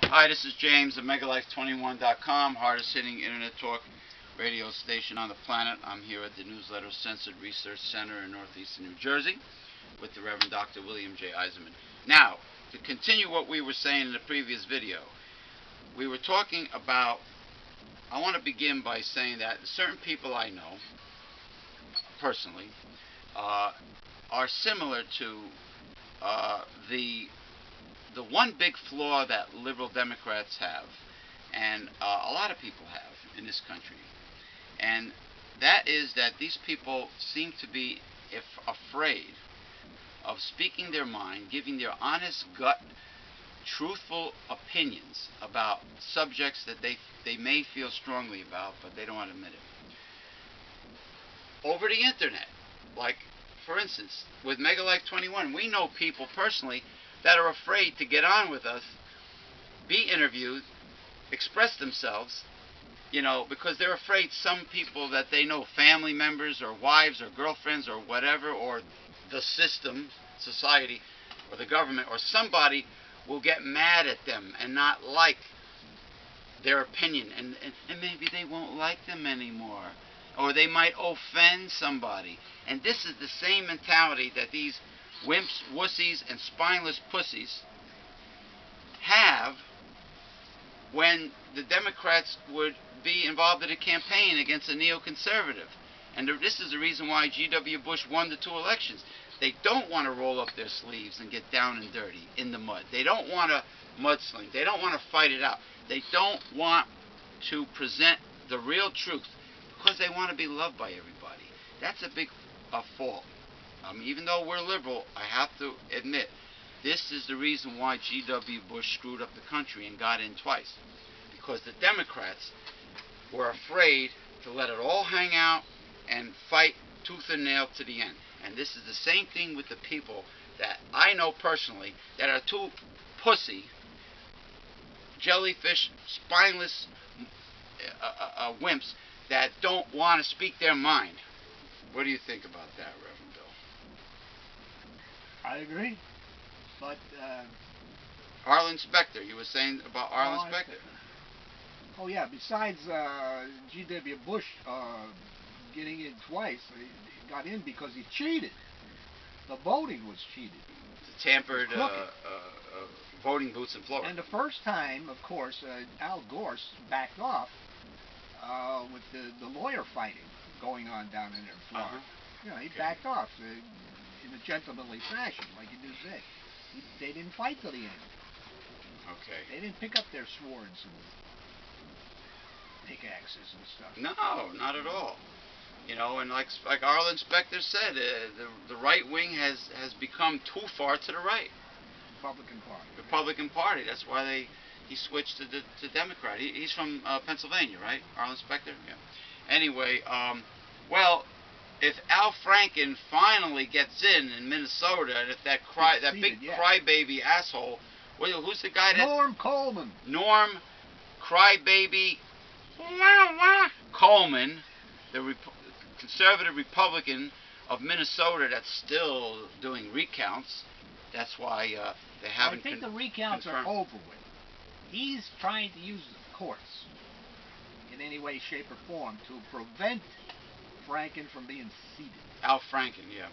Hi, this is James of MegaLife21.com, hardest hitting internet talk radio station on the planet. I'm here at the Newsletter Censored Research Center in northeastern New Jersey with the Reverend Dr. William J. Eisenman. Now, to continue what we were saying in the previous video, we were talking about, I want to begin by saying that certain people I know, personally, are similar to the one big flaw that liberal Democrats have, and a lot of people have in this country, and that is that these people seem to be afraid of speaking their mind, giving their honest gut, truthful opinions about subjects that they may feel strongly about, but they don't want to admit it. Over the internet, like, for instance, with MegaLife21, we know people personally that are afraid to get on with us, be interviewed, express themselves, because they're afraid some people that they know, family members or wives or girlfriends or whatever, or the system, society, or the government, or somebody will get mad at them and not like their opinion, and maybe they won't like them anymore, or they might offend somebody. And this is the same mentality that these wimps, wussies, and spineless pussies have when the Democrats would be involved in a campaign against a neoconservative. And this is the reason why G.W. Bush won the 2 elections. They don't want to roll up their sleeves and get down and dirty in the mud. They don't want to mudsling. They don't want to fight it out. They don't want to present the real truth because they want to be loved by everybody. That's a big fault. Even though we're liberal, I have to admit, this is the reason why G.W. Bush screwed up the country and got in twice. Because the Democrats were afraid to let it all hang out and fight tooth and nail to the end. And this is the same thing with the people that I know personally that are too pussy, jellyfish, spineless wimps that don't want to speak their mind. What do you think about that, Reverend Bill? I agree, but Arlen Specter, you were saying about Arlen Specter. Oh yeah, besides G.W. Bush getting in twice, he got in because he cheated. The voting was cheated. The tampered voting booths in Florida. And the first time, of course, Al Gore backed off with the lawyer fighting going on down in Florida. He backed off in a gentlemanly fashion, like you do say. They didn't fight to the end. Okay. They didn't pick up their swords and pickaxes and stuff. No, not at all. And like Arlen Specter said, the right wing has become too far to the right. Republican Party. That's why he switched to Democrat. He's from Pennsylvania, right? Arlen Specter? Yeah. Anyway, well, if Al Franken finally gets in Minnesota, and if that big crybaby asshole, who's the guy that... Norm Coleman. Norm Crybaby Coleman, the conservative Republican of Minnesota that's still doing recounts. That's why they haven't... I think the recounts are over with. He's trying to use the courts in any way, shape, or form to prevent Franken from being seated. Al Franken, yeah.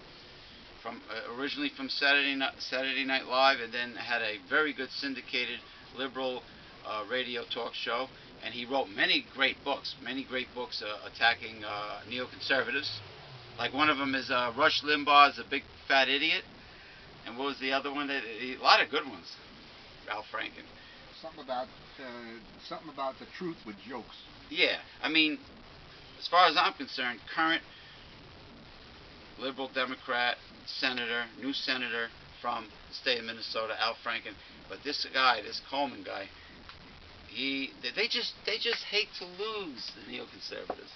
From originally from Saturday Night Live, and then had a very good syndicated liberal radio talk show, and he wrote many great books attacking neoconservatives. Like one of them is Rush Limbaugh's A Big Fat Idiot, and what was the other one? A lot of good ones. Al Franken. Something about the truth with jokes. Yeah, as far as I'm concerned, current liberal Democrat new senator from the state of Minnesota, Al Franken. But this guy, this Coleman guy, they just hate to lose, the neoconservatives.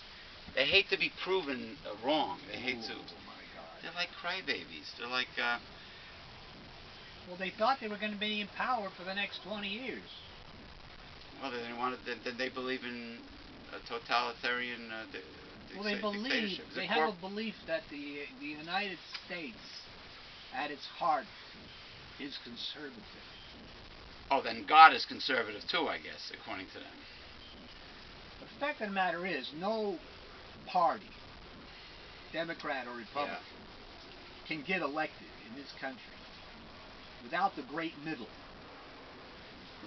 They hate to be proven wrong. They hate to. Oh my God. They're like crybabies. They're like. Well, they thought they were going to be in power for the next 20 years. Well, then they believe in a totalitarian well, they have a belief that the United States, at its heart, is conservative. Oh, then God is conservative too, I guess, according to them. The fact of the matter is, no party, Democrat or Republican, can get elected in this country without the great middle.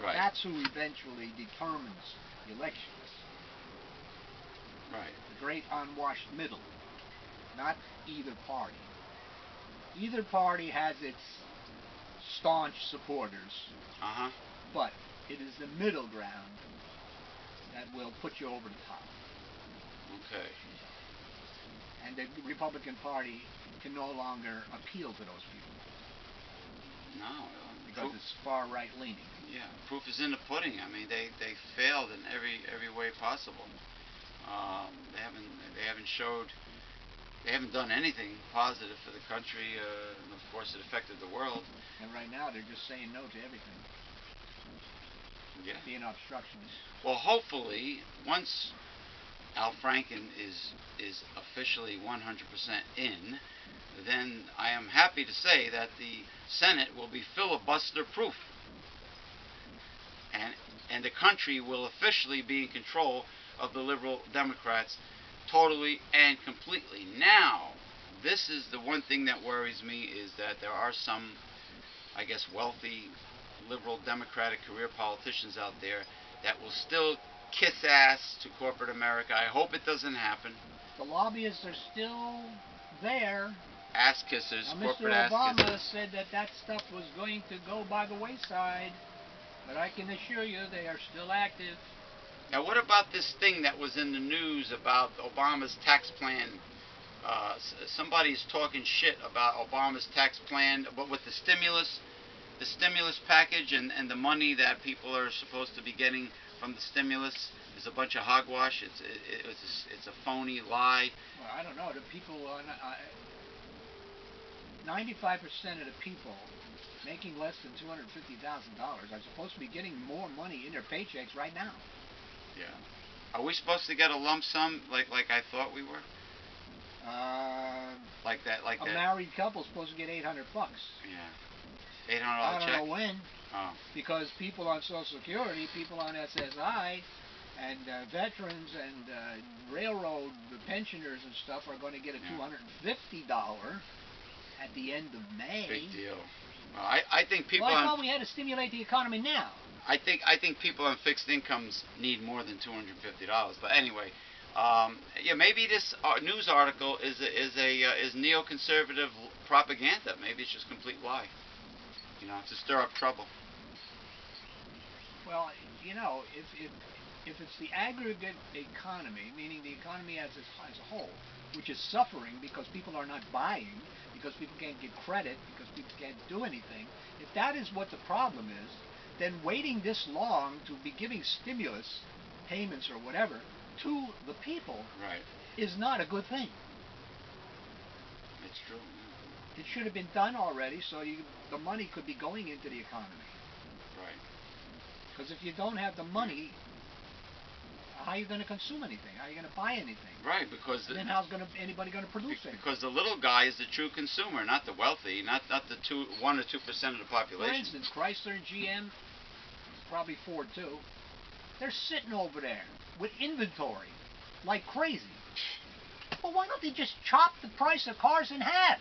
Right. That's who eventually determines the elections. Right. The great unwashed middle, not either party. Either party has its staunch supporters, but it is the middle ground that will put you over the top. Okay. And the Republican Party can no longer appeal to those people. No. Because it's far right leaning. Yeah, proof is in the pudding. I mean, they failed in every way possible. They haven't done anything positive for the country, and of course it affected the world. And right now they're just saying no to everything. Yeah. Being obstructionists. Well, hopefully, once Al Franken is officially 100% in, then I am happy to say that the Senate will be filibuster-proof, and the country will officially be in control of the liberal Democrats totally and completely. Now, this is the one thing that worries me, is that there are some, I guess, wealthy liberal Democratic career politicians out there that will still kiss ass to corporate America. I hope it doesn't happen. The lobbyists are still there. Ass kissers, now, corporate Mr. ass Obama kissers. said that stuff was going to go by the wayside, but I can assure you they are still active. Now, what about this thing that was in the news about Obama's tax plan? Somebody's talking shit about Obama's tax plan, but with the stimulus package and the money that people are supposed to be getting from the stimulus is a bunch of hogwash. It's a phony lie. Well, I don't know. The people, 95% of the people making less than $250,000 are supposed to be getting more money in their paychecks right now. Yeah. Are we supposed to get a lump sum like I thought we were? Like that. A married couple's supposed to get $800. Yeah. $800 check. I don't know when. Oh. Because people on Social Security, people on SSI, and veterans and railroad pensioners and stuff are going to get a $250 at the end of May. Big deal. Well, I think people. Well, I thought we had to stimulate the economy now. I think people on fixed incomes need more than $250. But anyway, maybe this news article is neoconservative propaganda. Maybe it's just complete lie. To stir up trouble. Well, if it's the aggregate economy, meaning the economy as a whole, which is suffering because people are not buying, because people can't get credit, because people can't do anything, if that is what the problem is, then waiting this long to be giving stimulus payments or whatever to the people is not a good thing. It's true. It should have been done already, so the money could be going into the economy. Right. Because if you don't have the money, how are you going to consume anything? How are you going to buy anything? Right, because then how's anybody going to produce anything? Because the little guy is the true consumer, not the wealthy, not the 1 or 2% of the population. For instance, Chrysler and GM, probably Ford too, they're sitting over there with inventory like crazy. Well, why don't they just chop the price of cars in half?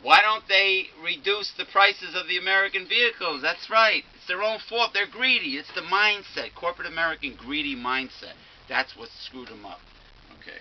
Why don't they reduce the prices of the American vehicles? That's right. It's their own fault. They're greedy. It's the mindset, corporate American greedy mindset. That's what screwed them up. Okay.